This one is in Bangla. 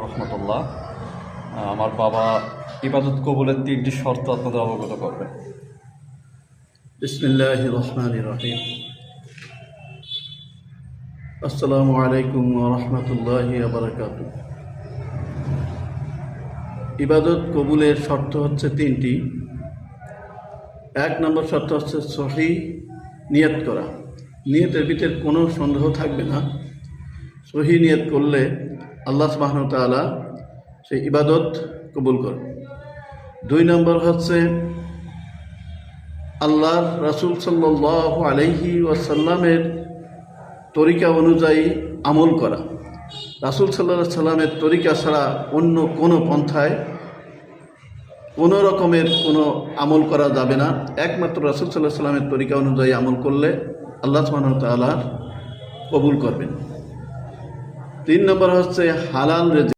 রহমতুল্লাহ। আমার বাবা ইবাদত কবুলের 3টি শর্ত আপনাদের অবগত করবেন। বিসমিল্লাহির রহমানির রহিম। আসসালামু আলাইকুম ওয়া রাহমাতুল্লাহি ওয়া বারাকাতুহু। ইবাদত কবুলের শর্ত হচ্ছে 3টি। 1 নম্বর শর্ত হচ্ছে সহি নিয়ত করা। নিয়তের ভিতরে কোনো সন্দেহ থাকবে না। সহি নিয়ত করলে আল্লাহ সুবহানাহু ওয়া তাআলা সেই ইবাদত কবুল করবে। 2 নম্বর হচ্ছে আল্লাহর রাসূল সাল্লাল্লাহু আলাইহি ওয়াসাল্লামের তরিকা অনুযায়ী আমল করা। রাসূল সাল্লাল্লাহু আলাইহি সাল্লামের তরিকা ছাড়া অন্য কোনো পন্থায় কোনো রকমের কোনো আমল করা যাবে না। একমাত্র রাসূল সাল্লাল্লাহু আলাইহি সাল্লামের তরিকা অনুযায়ী আমল করলে আল্লাহ সুবহানাহু ওয়া তাআলা কবুল করবেন। 3 নম্বর হচ্ছে হালাল রিজিক।